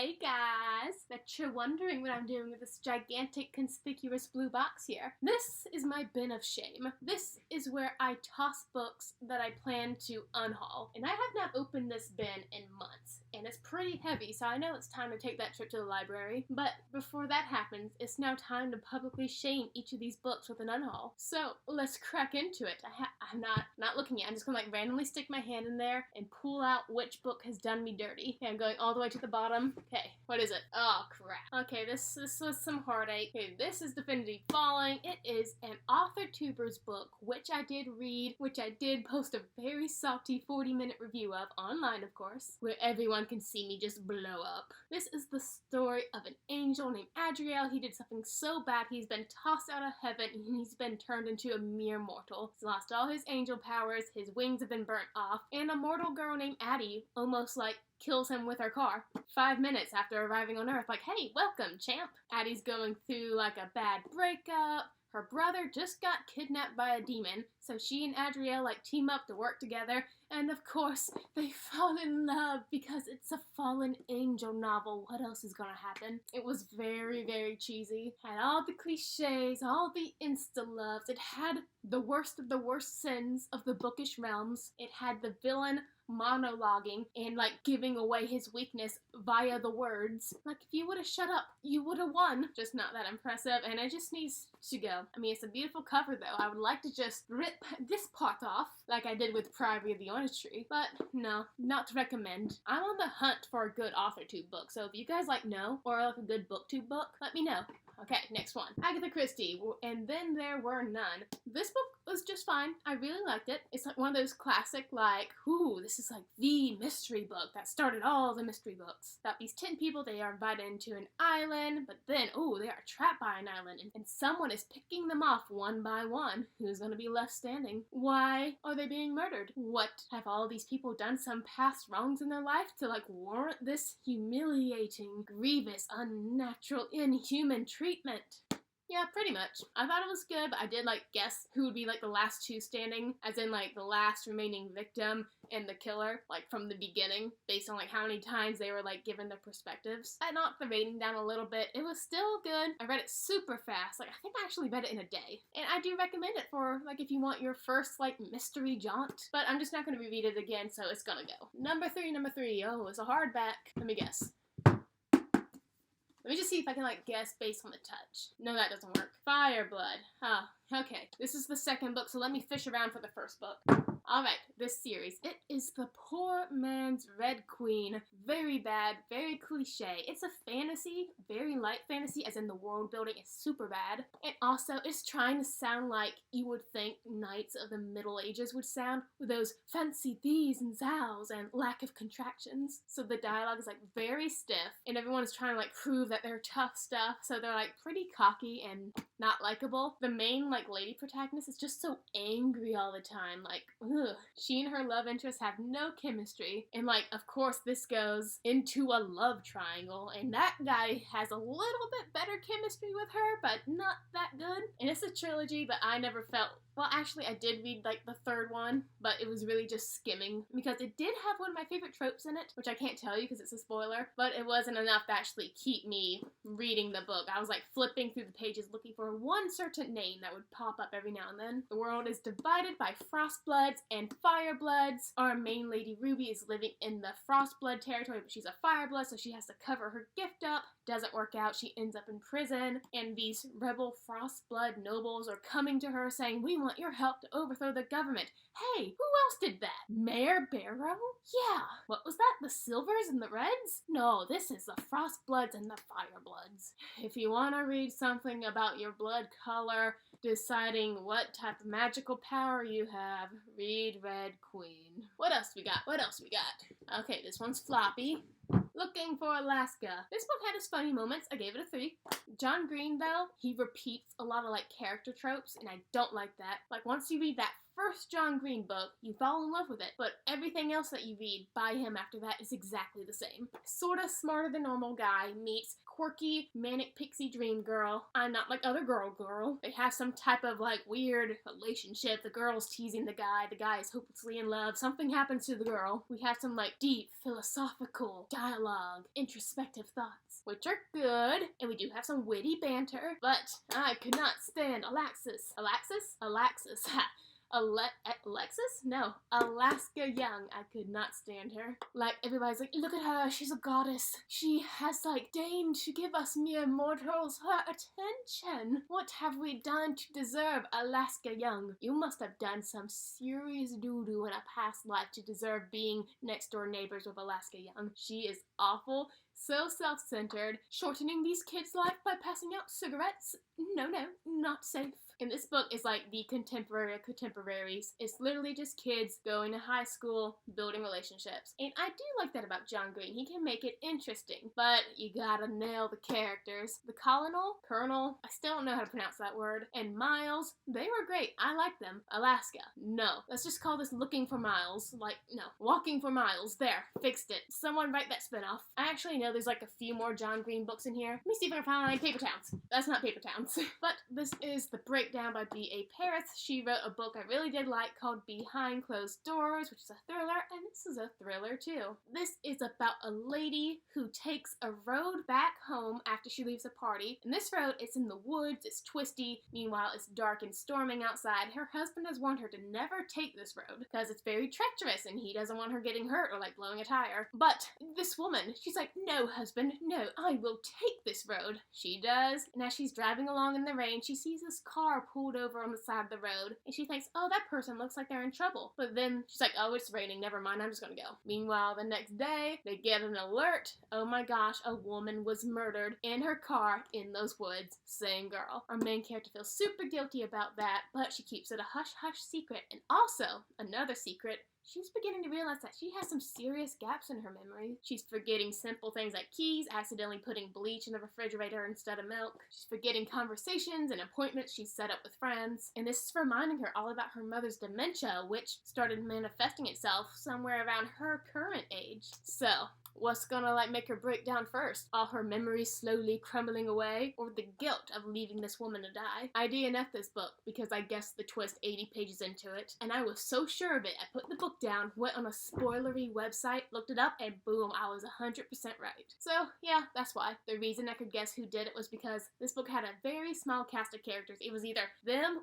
Hey guys! Bet you're wondering what I'm doing with this gigantic conspicuous blue box here. This is my bin of shame. This is where I toss books that I plan to unhaul. And I have not opened this bin in months. And it's pretty heavy, so I know it's time to take that trip to the library. But before that happens, it's now time to publicly shame each of these books with an unhaul. So let's crack into it. I'm not looking at it. I'm just gonna randomly stick my hand in there and pull out which book has done me dirty. Okay, I'm going all the way to the bottom. Okay, what is it? Oh, crap. Okay, this was some heartache. Okay, this is Definitively Falling. It is an author tuber's book, which I did read, which I did post a very salty 40-minute review of, online of course, where everyone can see me just blow up. This is the story of an angel named ARRRRGH. He did something so bad, he's been tossed out of heaven, and he's been turned into a mere mortal. He's lost all his angel powers, his wings have been burnt off, and a mortal girl named Addie almost kills him with her car. 5 minutes after arriving on Earth, hey, welcome, champ. Addie's going through a bad breakup. Her brother just got kidnapped by a demon, so she and ARRRRGH team up to work together, and of course, they fall in love because it's a fallen angel novel. What else is gonna happen? It was very, very cheesy. Had all the cliches, all the insta-loves. It had the worst of the worst sins of the bookish realms. It had the villain monologuing and giving away his weakness via the words. If you would have shut up, you would have won. Just not that impressive, and it just needs to go. I mean, it's a beautiful cover though. I would like to just rip this part off like I did with Priory of the Orange Tree, but no, not to recommend. I'm on the hunt for a good AuthorTube book, so if you guys know or a good BookTube book, let me know. Okay, next one. Agatha Christie, And Then There Were None. This book was just fine. I really liked it. It's one of those classic, ooh, this is the mystery book that started all the mystery books. About these 10 people, they are invited into an island, but then, ooh, they are trapped by an island, and someone is picking them off one by one. Who's gonna be left standing? Why are they being murdered? What have all these people done some past wrongs in their life to warrant this humiliating, grievous, unnatural, inhuman treatment? Yeah, pretty much. I thought it was good, but I did guess who would be the last two standing, as in the last remaining victim and the killer, from the beginning, based on how many times they were given their perspectives. I knocked the rating down a little bit. It was still good. I read it super fast. I think I actually read it in a day. And I do recommend it for if you want your first mystery jaunt. But I'm just not going to reread it again, so it's gonna go. Number three. Oh, it's a hardback. Let me guess. Let me just see if I can guess based on the touch. No, that doesn't work. Fireblood. Huh. Okay. This is the second book, so let me fish around for the first book. Alright, this series. It is The Poor Man's Red Queen. Very bad, very cliche. It's a fantasy, very light fantasy, as in the world building is super bad. And also, it's trying to sound like you would think knights of the Middle Ages would sound, with those fancy thees and zows and lack of contractions. So the dialogue is very stiff, and everyone is trying to prove that they're tough stuff, so they're pretty cocky and not likable. The main lady protagonist is just so angry all the time. Ugh. She and her love interest have no chemistry, and of course this goes into a love triangle, and that guy has a little bit better chemistry with her, but not that good. And it's a trilogy, but I never felt, well, actually I did read the third one, but it was really just skimming, because it did have one of my favorite tropes in it, which I can't tell you because it's a spoiler, but it wasn't enough to actually keep me reading the book. I was flipping through the pages looking for one certain name that would pop up every now and then. The world is divided by Frostbloods and Firebloods. Our main lady Ruby is living in the Frostblood territory, but she's a Fireblood, so she has to cover her gift up. Doesn't work out, she ends up in prison, and these rebel Frostblood nobles are coming to her saying, "We want your help to overthrow the government." Hey, who else did that? Mayor Barrow? Yeah. What was that? The Silvers and the Reds? No, this is the Frostbloods and the Firebloods. If you want to read something about your blood color, deciding what type of magical power you have, read Red Queen. What else we got? Okay, this one's floppy. Looking for Alaska. This book had its funny moments. I gave it a 3. John Green, though, he repeats a lot of character tropes, and I don't like that. Once you read that first John Green book, you fall in love with it, but everything else that you read by him after that is exactly the same. Sorta smarter than normal guy meets quirky, manic pixie dream girl. I'm not like other girl. They have some type of like weird relationship. The girl's teasing the guy is hopelessly in love. Something happens to the girl. We have some like deep, philosophical dialogue, introspective thoughts, which are good, and we do have some witty banter, but I could not stand Alexis, ha. Alexis? No, Alaska Young. I could not stand her. Like, everybody's like, look at her, she's a goddess. She has, like, deigned to give us mere mortals her attention. What have we done to deserve Alaska Young? You must have done some serious doo-doo in a past life to deserve being next-door neighbors with Alaska Young. She is awful, so self-centered, shortening these kids' life by passing out cigarettes. No, not safe. And this book is like the contemporary of contemporaries. It's literally just kids going to high school, building relationships. And I do like that about John Green. He can make it interesting, but you gotta nail the characters. The Colonel, I still don't know how to pronounce that word, and Miles, they were great. I like them. Alaska, no. Let's just call this Looking for Miles. Like, no. Walking for Miles. There. Fixed it. Someone write that spinoff. I actually know there's like a few more John Green books in here. Let me see if I can find Paper Towns. That's not Paper Towns. But this is the breakdown by B.A. Paris. She wrote a book I really did like called Behind Closed Doors, which is a thriller, and this is a thriller too. This is about a lady who takes a road back home after she leaves a party. And this road, it's in the woods, it's twisty, meanwhile it's dark and storming outside. Her husband has warned her to never take this road because it's very treacherous and he doesn't want her getting hurt or like blowing a tire. But this woman, she's like, no husband, no, I will take this road. She does, and as she's driving along in the rain, she sees this car pulled over on the side of the road, and she thinks, oh, that person looks like they're in trouble. But then she's like, oh, it's raining, never mind, I'm just gonna go. Meanwhile, the next day, they get an alert. Oh my gosh, a woman was murdered in her car in those woods. Same girl. Our main character feels super guilty about that, but she keeps it a hush-hush secret. And also, another secret, she's beginning to realize that she has some serious gaps in her memory. She's forgetting simple things like keys, accidentally putting bleach in the refrigerator instead of milk. She's forgetting conversations and appointments she's set up with friends. And this is reminding her all about her mother's dementia, which started manifesting itself somewhere around her current age. So, what's gonna like make her break down first? All her memories slowly crumbling away, or the guilt of leaving this woman to die? I DNF'd this book because I guessed the twist 80 pages into it, and I was so sure of it. I put the book down, went on a spoilery website, looked it up, and boom, I was 100% right. So yeah, that's why. The reason I could guess who did it was because this book had a very small cast of characters. It was either them,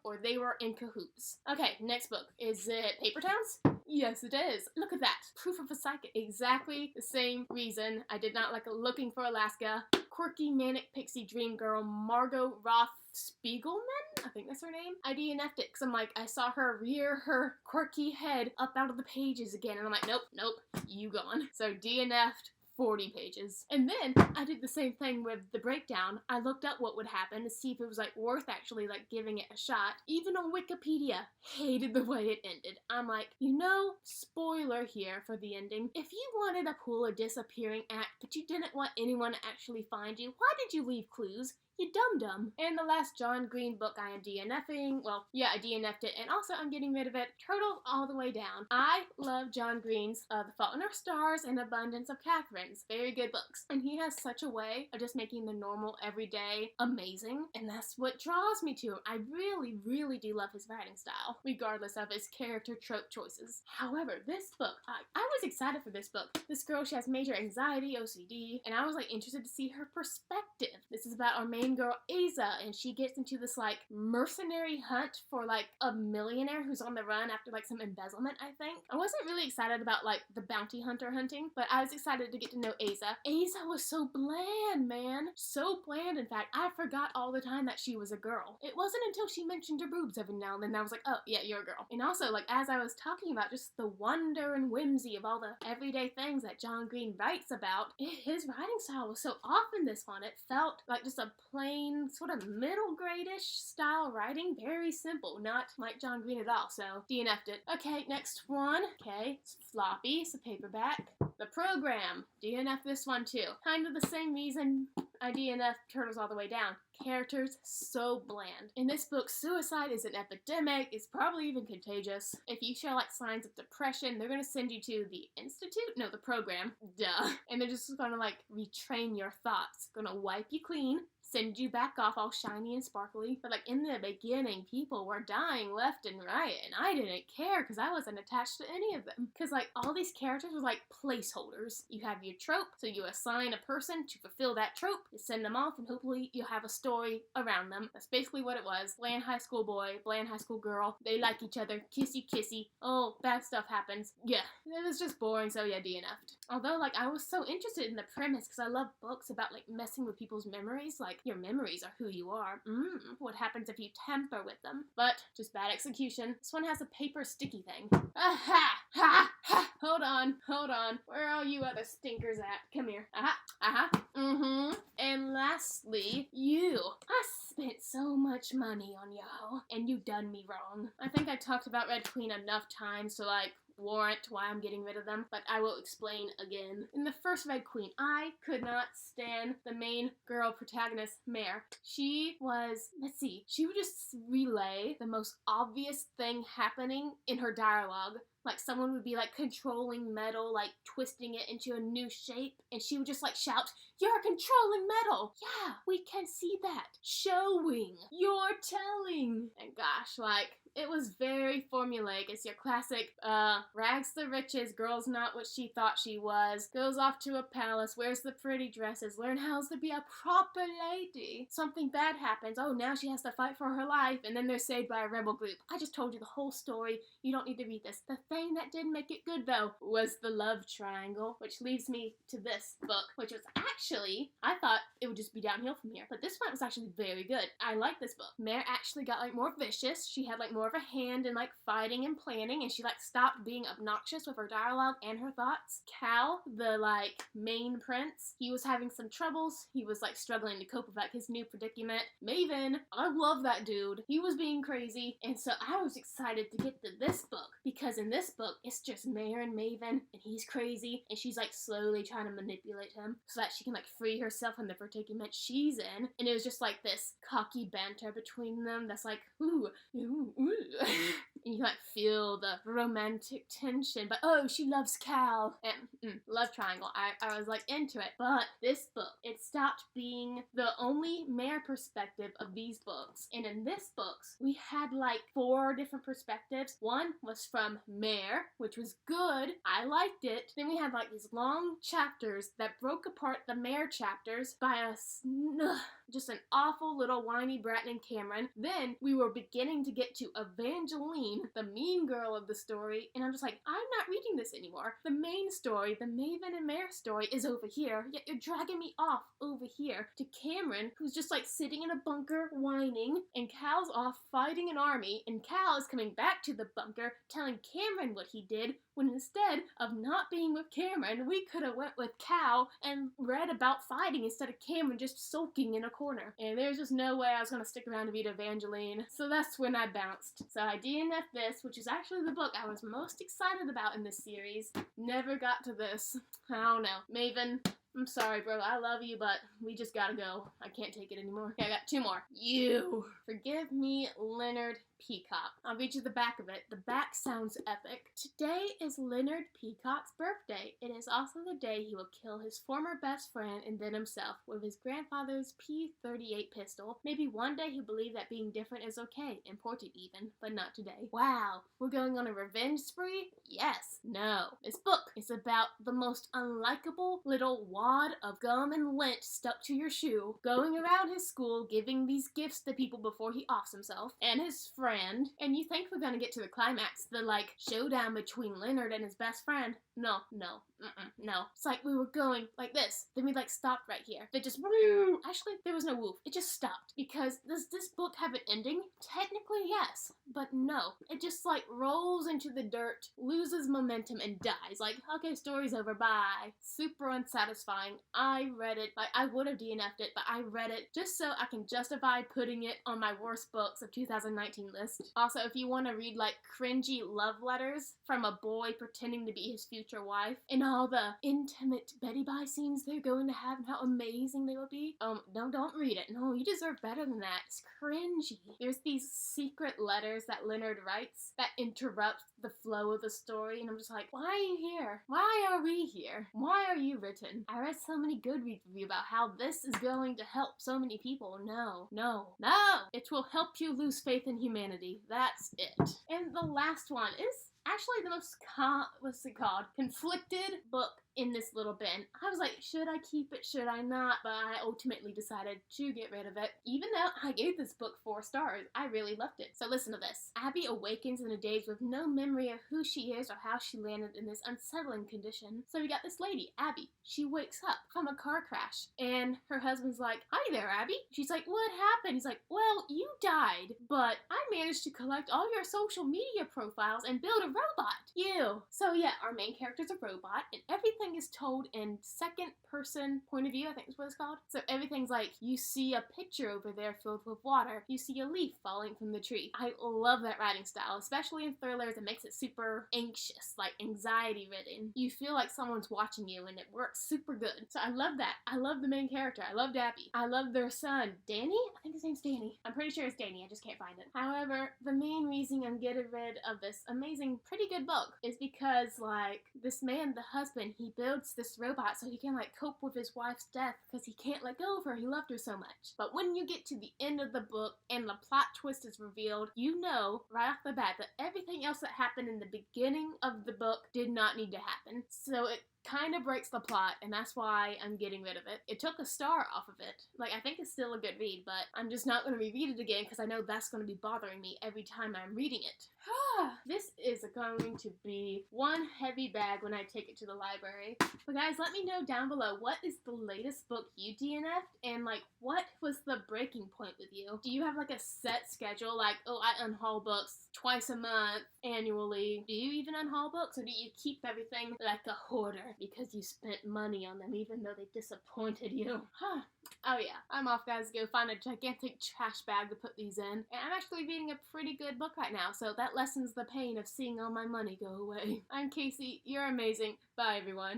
or they were in cahoots. Okay, next book. Is it Paper Towns? Yes, it is. Look at that. Proof of a psychic. Exactly the same reason I did not like Looking for Alaska. Quirky manic pixie dream girl Margot Roth Spiegelman? I think that's her name. I DNF'd it because I'm like, I saw her rear her quirky head up out of the pages again, and I'm like, nope, you gone. So DNF'd 40 pages. And then I did the same thing with the breakdown. I looked up what would happen to see if it was like worth actually like giving it a shot. Even on Wikipedia, hated the way it ended. I'm like, spoiler here for the ending. If you wanted a pull a disappearing act, but you didn't want anyone to actually find you, why did you leave clues? You dum-dum. And the last John Green book I am DNFing, well, yeah, I DNF'd it, and also I'm getting rid of it. Turtle all the way down. I love John Green's The Fault in Our Stars and Abundance of Catherines. Very good books. And he has such a way of just making the normal, everyday amazing, and that's what draws me to him. I really, really do love his writing style, regardless of his character trope choices. However, this book, I was excited for this book. This girl, she has major anxiety, OCD, and I was like interested to see her perspective. This is about our main girl Asa, and she gets into this like mercenary hunt for like a millionaire who's on the run after like some embezzlement, I think. I wasn't really excited about like the bounty hunter hunting, but I was excited to get to know Asa. Asa was so bland, man. So bland, in fact. I forgot all the time that she was a girl. It wasn't until she mentioned her boobs every now and then that I was like, oh yeah, you're a girl. And also, like, as I was talking about just the wonder and whimsy of all the everyday things that John Green writes about, his writing style was so off in this one. It felt like just a plain, sort of middle grade-ish style writing. Very simple, not like John Green at all, so DNF'd it. Okay, next one. Okay, it's floppy, it's a paperback. The Program. DNF this one too. Kind of the same reason I DNF Turtles All the Way Down. Characters so bland. In this book, suicide is an epidemic. It's probably even contagious. If you show like signs of depression, they're gonna send you to the institute? No, the program. Duh. And they're just gonna like retrain your thoughts. Gonna wipe you clean, send you back off all shiny and sparkly. But like in the beginning, people were dying left and right, and I didn't care because I wasn't attached to any of them. Because like all these characters were like placeholders. You have your trope, so you assign a person to fulfill that trope, you send them off, and hopefully you'll have a story around them. That's basically what it was. Bland high school boy, bland high school girl. They like each other, kissy kissy. Oh, bad stuff happens. Yeah, it was just boring, so yeah, DNF'd. Although like I was so interested in the premise because I love books about like messing with people's memories. Like your memories are who you are. What happens if you tamper with them? But just bad execution. This one has a paper sticky thing. Aha! Ha! Ha! Hold on. Where are all you other stinkers at? Come here. And lastly, you. I spent so much money on y'all, and you done me wrong. I think I talked about Red Queen enough times to like warrant why I'm getting rid of them, but I will explain again. In the first Red Queen, I could not stand the main girl protagonist, Mare. She would just relay the most obvious thing happening in her dialogue. Like someone would be like controlling metal, like twisting it into a new shape, and she would just like shout, "You're controlling metal!" Yeah, we can see that. Showing. You're telling. And gosh, like, it was very formulaic. It's your classic, rags to riches, girl's not what she thought she was, goes off to a palace, wears the pretty dresses, learn how to be a proper lady. Something bad happens, oh, now she has to fight for her life, and then they're saved by a rebel group. I just told you the whole story. You don't need to read this. The thing that did make it good, though, was the love triangle, which leads me to this book, which was actually, I thought it would just be downhill from here, but this one was actually very good. I like this book. Mare actually got, like, more vicious. She had, like, more of a hand in, like, fighting and planning, and she, like, stopped being obnoxious with her dialogue and her thoughts. Cal, the, like, main prince, he was having some troubles. He was, like, struggling to cope with, like, his new predicament. Maven, I love that dude. He was being crazy, and so I was excited to get to this book, because in this book, it's just Mare and Maven, and he's crazy, and she's, like, slowly trying to manipulate him so that she can, like, free herself from the predicament she's in, and it was just, like, this cocky banter between them that's like, ooh, ooh, ooh. And you, like, feel the romantic tension, but oh, she loves Cal, and love triangle. I was, like, into it, but this book, it stopped being the only Mare perspective of these books, and in this books, we had, like, 4 different perspectives. One was from Mare, which was good. I liked it. Then we had, like, these long chapters that broke apart the Mare chapters by just an awful little whiny brat named Cameron. Then we were beginning to get to Evangeline, the mean girl of the story, and I'm just like, I'm not reading this anymore. The main story, the Maven and Mare story, is over here, yet you're dragging me off over here to Cameron, who's just like sitting in a bunker whining, and Cal's off fighting an army, and Cal is coming back to the bunker telling Cameron what he did, when instead of not being with Cameron, we could have went with Cal and read about fighting instead of Cameron just sulking in a corner. And there's just no way I was going to stick around to read Evangeline. So that's when I bounced. So I DNF'd this, which is actually the book I was most excited about in this series. Never got to this. I don't know. Maven, I'm sorry, bro. I love you, but we just gotta go. I can't take it anymore. Okay, I got 2 more. You. Forgive me, Leonard Peacock. I'll read you the back of it. The back sounds epic. Today is Leonard Peacock's birthday. It is also the day he will kill his former best friend and then himself with his grandfather's P-38 pistol. Maybe one day he'll believe that being different is okay, important even, but not today. Wow, we're going on a revenge spree? Yes. No. This book is about the most unlikable little wad of gum and lint stuck to your shoe, going around his school giving these gifts to people before he offs himself, and his friend, and you think we're gonna get to the climax, the, like, showdown between Leonard and his best friend. No. It's like we were going like this, then we, like, stopped right here. They just, actually, there was no woof. It just stopped. Because does this book have an ending? Technically, yes, but no. It just, like, rolls into the dirt, loses momentum, and dies. Like, okay, story's over, bye. Super unsatisfying. I read it, like, I would have DNF'd it, but I read it just so I can justify putting it on my worst books of 2019 list. Also, if you want to read, like, cringy love letters from a boy pretending to be his future future wife and all the intimate BUH-BYE scenes they're going to have and how amazing they will be. No, don't read it. No, you deserve better than that. It's cringy. There's these secret letters that Leonard writes that interrupt the flow of the story, and I'm just like, why are you here? Why are we here? Why are you written? I read so many Goodreads reviews about how this is going to help so many people. No, no, no! It will help you lose faith in humanity. That's it. And the last one is actually the most, conflicted book in this little bin. I was like, should I keep it? Should I not? But I ultimately decided to get rid of it. Even though I gave this book 4 stars, I really loved it. So listen to this. Abby awakens in a daze with no memory of who she is or how she landed in this unsettling condition. So we got this lady, Abby. She wakes up from a car crash, and her husband's like, hi there, Abby. She's like, what happened? He's like, well, you died, but I managed to collect all your social media profiles and build a robot. You. So yeah, our main character's a robot, and everything is told in second person point of view, I think is what it's called. So everything's like, you see a picture over there filled with water. You see a leaf falling from the tree. I love that writing style, especially in thrillers. It makes it super anxious, like anxiety ridden. You feel like someone's watching you, and it works super good. So I love that. I love the main character. I love Abby. I love their son, Danny? I think his name's Danny. I'm pretty sure it's Danny. I just can't find it. However, the main reason I'm getting rid of this amazing, pretty good book is because, like, this man, the husband, he builds this robot so he can, like, cope with his wife's death because he can't let go of her. He loved her so much. But when you get to the end of the book and the plot twist is revealed, you know right off the bat that everything else that happened in the beginning of the book did not need to happen. So it kind of breaks the plot, and that's why I'm getting rid of it. It took a star off of it. Like, I think it's still a good read, but I'm just not going to reread it again because I know that's going to be bothering me every time I'm reading it. This is going to be one heavy bag when I take it to the library. But guys, let me know down below, what is the latest book you DNF'd, and like, what was the breaking point with you? Do you have like a set schedule, like, oh, I unhaul books twice a month, annually? Do you even unhaul books, or do you keep everything like a hoarder because you spent money on them even though they disappointed you? Oh yeah, I'm off, guys, to go find a gigantic trash bag to put these in. And I'm actually reading a pretty good book right now, so that lessens the pain of seeing all my money go away. I'm Casey, you're amazing. Bye, everyone.